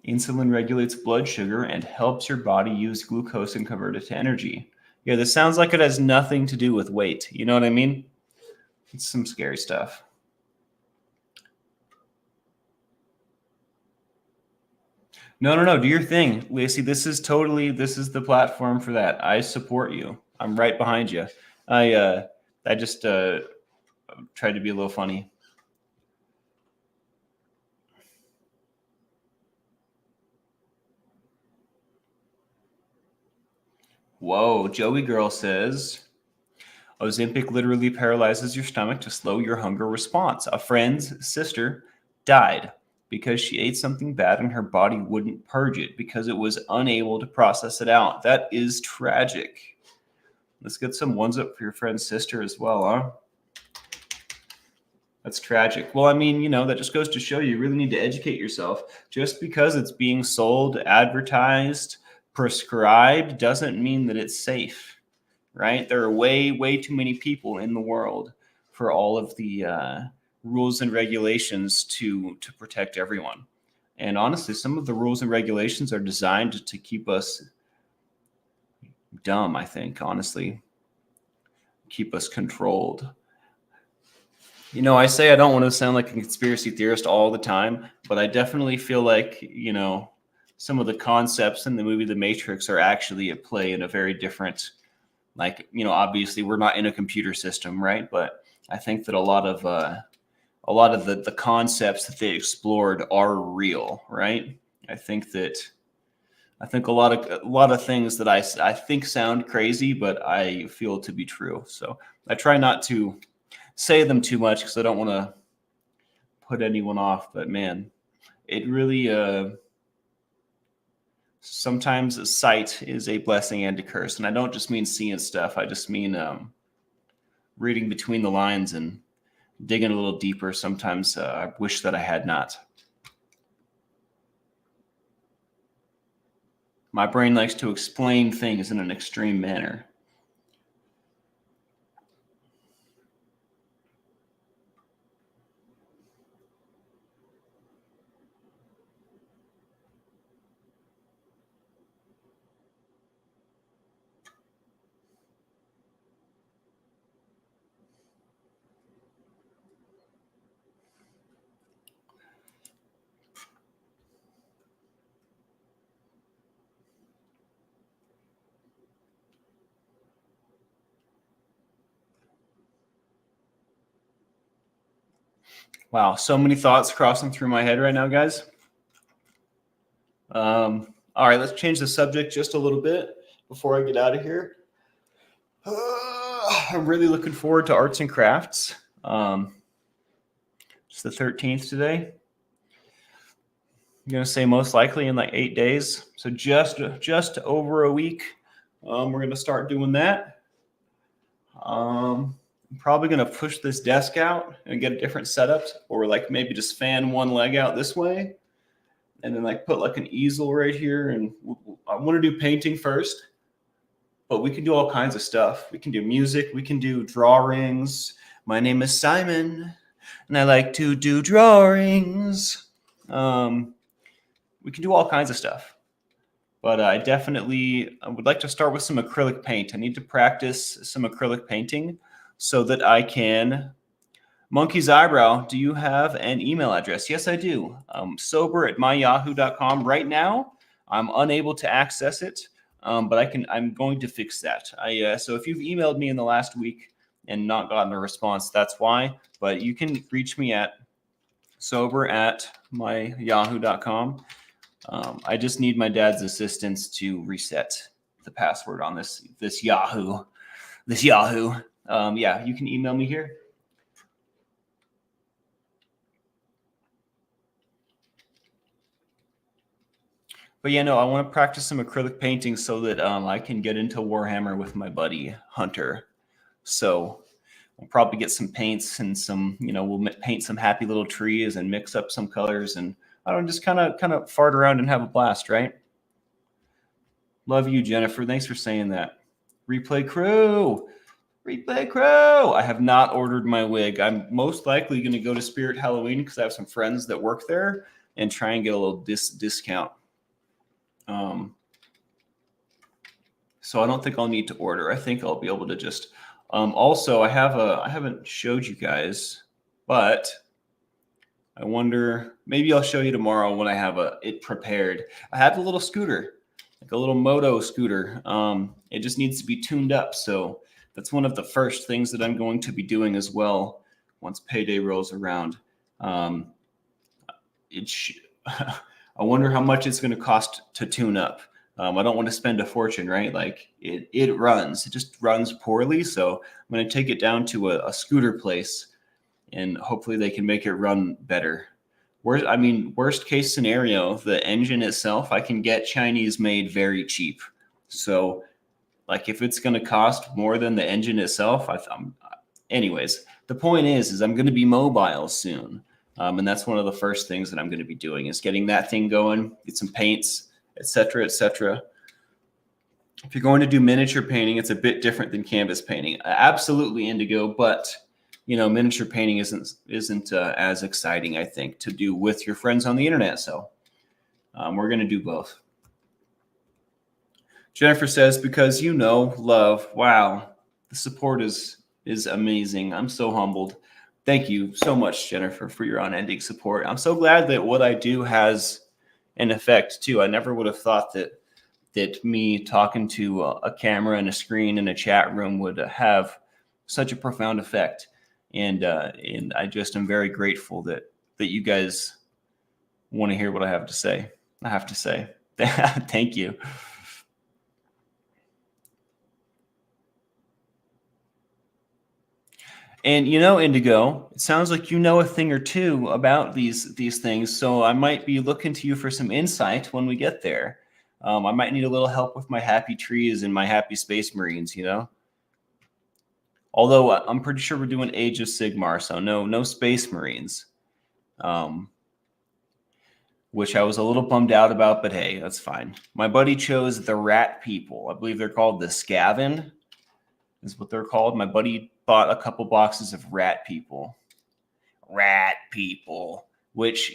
Insulin regulates blood sugar and helps your body use glucose and convert it to energy. Yeah, this sounds like it has nothing to do with weight. You know what I mean? It's some scary stuff. No. Do your thing, Lacey. This is the platform for that. I support you. I'm right behind you. I just tried to be a little funny. Whoa, Joey Girl says, Ozempic literally paralyzes your stomach to slow your hunger response. A friend's sister died because she ate something bad and her body wouldn't purge it because it was unable to process it out. That is tragic. Let's get some ones up for your friend's sister as well, huh? That's tragic. Well, I mean, that just goes to show you really need to educate yourself. Just because it's being sold, advertised, prescribed doesn't mean that it's safe, right? There are way, way too many people in the world for all of the rules and regulations to protect everyone. And honestly, some of the rules and regulations are designed to keep us dumb, I think, honestly. Keep us controlled. I say I don't want to sound like a conspiracy theorist all the time, but I definitely feel like, some of the concepts in the movie The Matrix are actually at play in a very different, obviously we're not in a computer system, right? But I think that a lot of the concepts that they explored are real, right? I think a lot of things that I think sound crazy, but I feel to be true. So I try not to say them too much because I don't want to put anyone off. But man, it really sometimes sight is a blessing and a curse, and I don't just mean seeing stuff. I just mean reading between the lines and digging a little deeper. Sometimes I wish that I had not. My brain likes to explain things in an extreme manner. Wow, so many thoughts crossing through my head right now, guys. All right, let's change the subject just a little bit before I get out of here. I'm really looking forward to arts and crafts. It's the 13th today. I'm going to say most likely in like 8 days. So just over a week, we're going to start doing that. I'm probably going to push this desk out and get a different setup, or like maybe just fan one leg out this way and then like put like an easel right here. And I want to do painting first, but we can do all kinds of stuff. We can do music. We can do drawings. My name is Simon and I like to do drawings. We can do all kinds of stuff. But I would like to start with some acrylic paint. I need to practice some acrylic painting so that I can. Monkey's Eyebrow, do you have an email address? Yes, I do. sober@myyahoo.com. Right now, I'm unable to access it, but I'm going to fix that. So if you've emailed me in the last week and not gotten a response, that's why. But you can reach me at sober@myyahoo.com. I just need my dad's assistance to reset the password on this Yahoo. Yeah, you can email me here. But yeah, no, I want to practice some acrylic painting so that I can get into Warhammer with my buddy Hunter. So we'll probably get some paints and some, we'll paint some happy little trees and mix up some colors and I don't know, just kind of fart around and have a blast, right? Love you, Jennifer. Thanks for saying that. Replay crew. I have not ordered my wig. I'm most likely going to go to Spirit Halloween because I have some friends that work there and try and get a little discount. So I don't think I'll need to order. I think I'll be able to just. Also, I haven't showed you guys, but I wonder, maybe I'll show you tomorrow when I have it prepared. I have a little scooter, like a little moto scooter. It just needs to be tuned up. So that's one of the first things that I'm going to be doing as well once payday rolls around. I wonder how much it's going to cost to tune up. I don't want to spend a fortune, right? Like it just runs poorly. So I'm going to take it down to a scooter place and hopefully they can make it run better. Worst case scenario, the engine itself, I can get Chinese made very cheap. So like if it's going to cost more than the engine itself, anyways, the point is I'm going to be mobile soon. And that's one of the first things that I'm going to be doing is getting that thing going, get some paints, etc., etc. If you're going to do miniature painting, it's a bit different than canvas painting. Absolutely indigo, but miniature painting isn't as exciting, I think, to do with your friends on the internet. So we're going to do both. Jennifer says, because love. Wow, the support is amazing. I'm so humbled. Thank you so much, Jennifer, for your unending support. I'm so glad that what I do has an effect too. I never would have thought that me talking to a camera and a screen in a chat room would have such a profound effect. And I just am very grateful that you guys want to hear what I have to say. Thank you. And Indigo, it sounds like you know a thing or two about these things. So I might be looking to you for some insight when we get there. I might need a little help with my happy trees and my happy space marines, Although I'm pretty sure we're doing Age of Sigmar, so no space marines. Which I was a little bummed out about, but hey, that's fine. My buddy chose the rat people. I believe they're called the Skaven, is what they're called. My buddy bought a couple boxes of rat people. Which,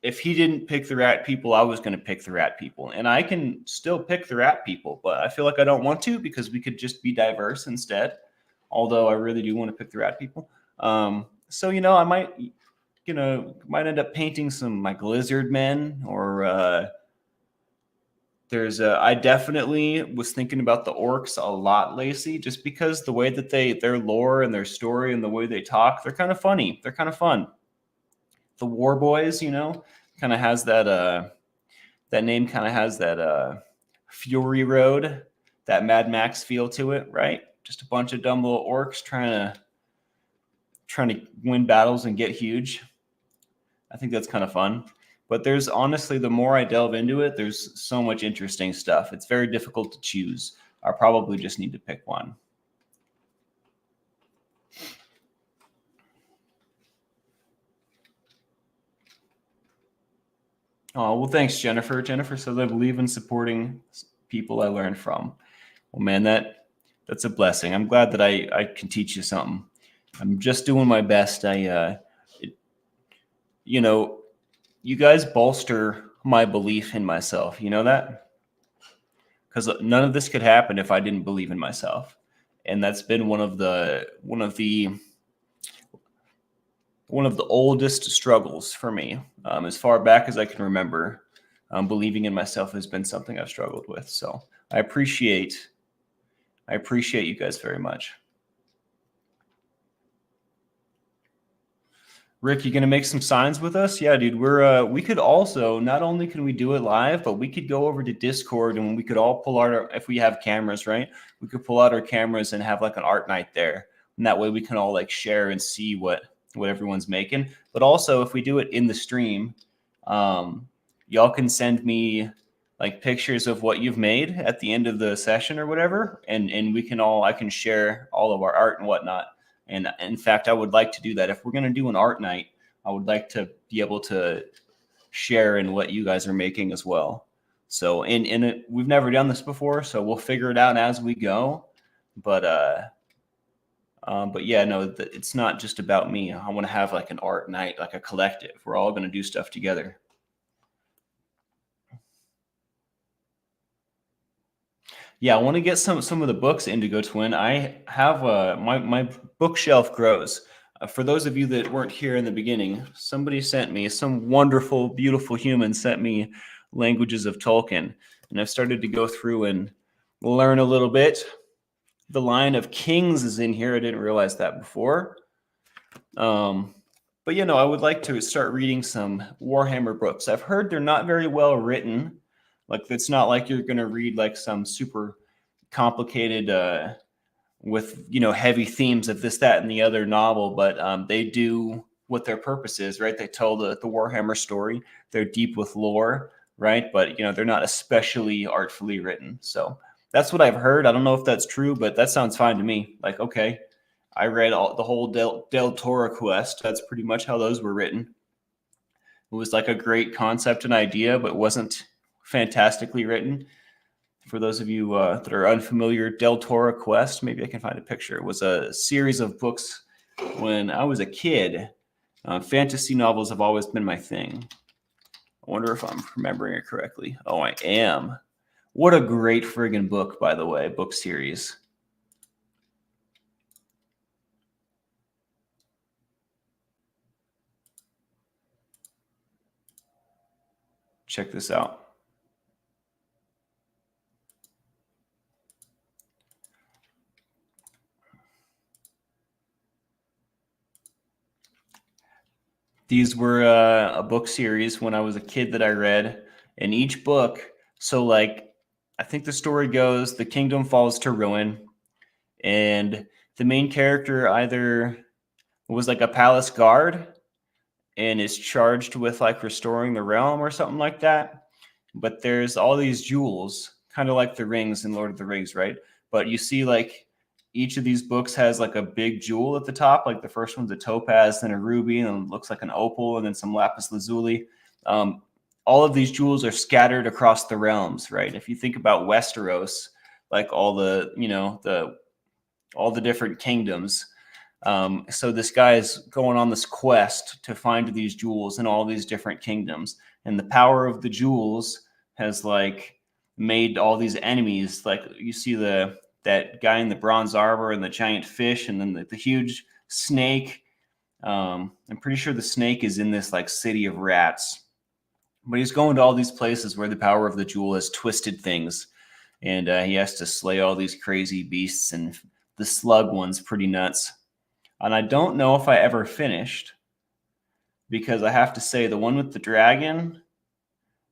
if he didn't pick the rat people, I was going to pick the rat people. And I can still pick the rat people, but I feel like I don't want to because we could just be diverse instead. Although I really do want to pick the rat people. So, I might end up painting some like lizard men or I definitely was thinking about the orcs a lot, Lacey, just because the way that their lore and their story and the way they talk, they're kind of funny. They're kind of fun. The War Boys, kind of has that name kind of has that Fury Road, that Mad Max feel to it, right? Just a bunch of dumb little orcs trying to win battles and get huge. I think that's kind of fun. But there's honestly, the more I delve into it, there's so much interesting stuff. It's very difficult to choose. I probably just need to pick one. Oh, well, thanks, Jennifer. Jennifer says, I believe in supporting people I learn from. Well, man, that's a blessing. I'm glad that I can teach you something. I'm just doing my best. You guys bolster my belief in myself. You know that? Because none of this could happen if I didn't believe in myself. And that's been one of the oldest struggles for me. As far back as I can remember, believing in myself has been something I've struggled with. So I appreciate you guys very much. Rick, you gonna make some signs with us? Yeah, dude. We could also, not only can we do it live, but we could go over to Discord and we could all pull out if we have cameras, right? We could pull out our cameras and have like an art night there. And that way we can all like share and see what everyone's making. But also if we do it in the stream, y'all can send me like pictures of what you've made at the end of the session or whatever. And I can share all of our art and whatnot. And in fact, I would like to do that. If we're going to do an art night, I would like to be able to share in what you guys are making as well. So we've never done this before, so we'll figure it out as we go. But yeah, no, it's not just about me. I want to have like an art night, like a collective. We're all going to do stuff together. Yeah, I want to get some of the books, Indigo Twin. I have my bookshelf grows. For those of you that weren't here in the beginning, some wonderful, beautiful human sent me Languages of Tolkien, and I've started to go through and learn a little bit. The Line of Kings is in here. I didn't realize that before. But I would like to start reading some Warhammer books. I've heard they're not very well written. Like it's not like you're going to read like some super complicated with heavy themes of this, that, and the other novel, but they do what their purpose is, right? They tell the Warhammer story. They're deep with lore, right? But they're not especially artfully written. So that's what I've heard. I don't know if that's true, but that sounds fine to me. Like, okay, I read the whole Del Toro quest. That's pretty much how those were written. It was like a great concept and idea, but wasn't fantastically written. For those of you that are unfamiliar, Del Toro Quest, maybe I can find a picture. It was a series of books when I was a kid. Fantasy novels have always been my thing. I wonder if I'm remembering it correctly. Oh, I am. What a great friggin' book, by the way, book series. Check this out. These were a book series when I was a kid that I read. In each book, so like, I think the story goes, the kingdom falls to ruin, and the main character either was like a palace guard and is charged with like restoring the realm or something like that. But there's all these jewels, kind of like the rings in Lord of the Rings, right? But you see like each of these books has like a big jewel at the top. Like the first one's a topaz, then a ruby, and it looks like an opal, and then some lapis lazuli. All of these jewels are scattered across the realms, right? If you think about Westeros, like all the all the different kingdoms. So this guy is going on this quest to find these jewels in all these different kingdoms, and the power of the jewels has like made all these enemies. Like you see that guy in the bronze armor and the giant fish, and then the huge snake. I'm pretty sure the snake is in this like city of rats, but he's going to all these places where the power of the jewel has twisted things, and he has to slay all these crazy beasts, and the slug one's pretty nuts. And I don't know if I ever finished, because I have to say the one with the dragon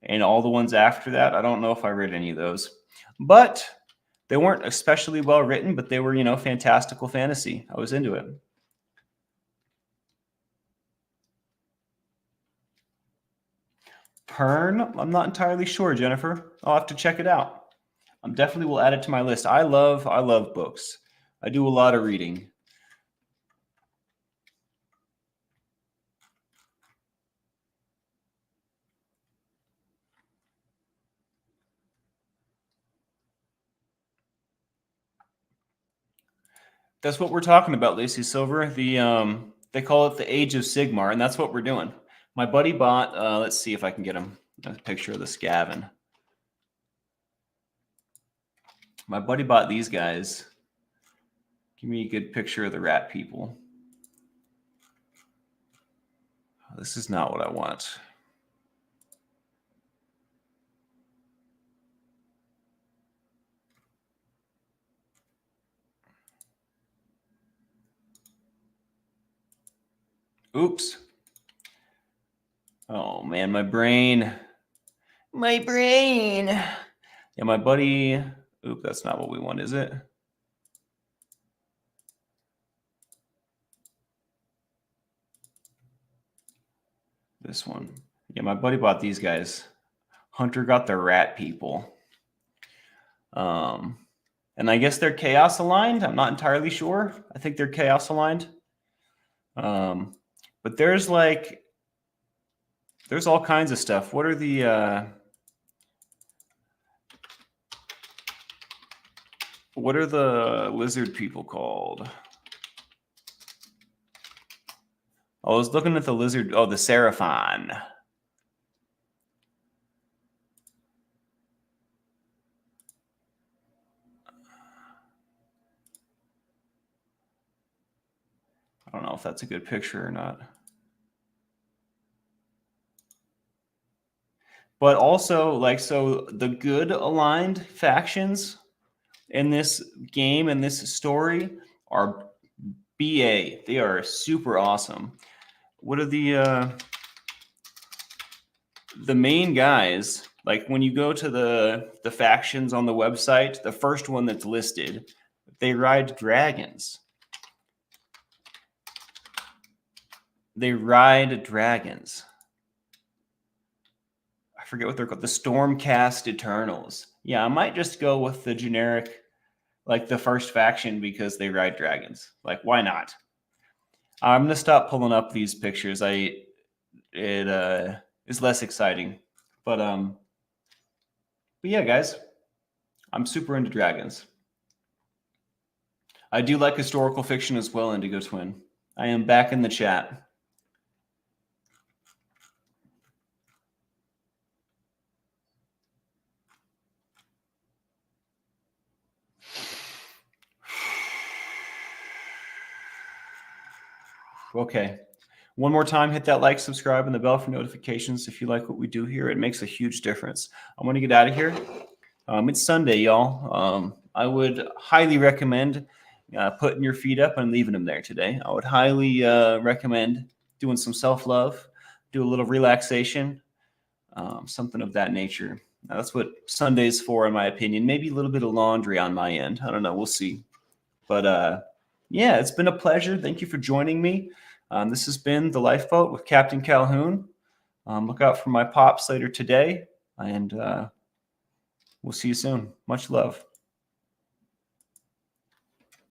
and all the ones after that, I don't know if I read any of those. But they weren't especially well written, but they were, fantastical fantasy. I was into it. Pern? I'm not entirely sure, Jennifer. I'll have to check it out. I definitely will add it to my list. I love books. I do a lot of reading. That's what we're talking about, Lacey Silver. They call it the Age of Sigmar, and that's what we're doing. My buddy bought. Let's see if I can get him a picture of the Skaven. My buddy bought these guys. Give me a good picture of the rat people. This is not what I want. Oops. Oh man, my brain. Yeah, my buddy. Oop, that's not what we want, is it? This one. Yeah, my buddy bought these guys. Hunter got the rat people. And I guess they're chaos aligned. I'm not entirely sure. I think they're chaos aligned. But there's all kinds of stuff. What are the lizard people called? I was looking at the lizard. Oh, the Seraphon. I don't know if that's a good picture or not. But also, so the good aligned factions in this game and this story are BA. They are super awesome. What are the main guys? Like when you go to the factions on the website, the first one that's listed, they ride dragons. They ride dragons. I forget what they're called. The Stormcast Eternals. Yeah, I might just go with the generic, like the first faction, because they ride dragons. Like, why not? I'm gonna stop pulling up these pictures. It is less exciting. But yeah, guys, I'm super into dragons. I do like historical fiction as well, Indigo Twin. I am back in the chat. Okay. One more time, hit that like, subscribe, and the bell for notifications if you like what we do here. It makes a huge difference. I want to get out of here. It's Sunday, y'all. I would highly recommend putting your feet up and leaving them there today. I would highly recommend doing some self-love, do a little relaxation, something of that nature. That's what Sunday's for, in my opinion. Maybe a little bit of laundry on my end. I don't know. We'll see. But yeah, it's been a pleasure. Thank you for joining me. This has been The Lifeboat with Captain Calhoun. Look out for my pops later today, and we'll see you soon. Much love.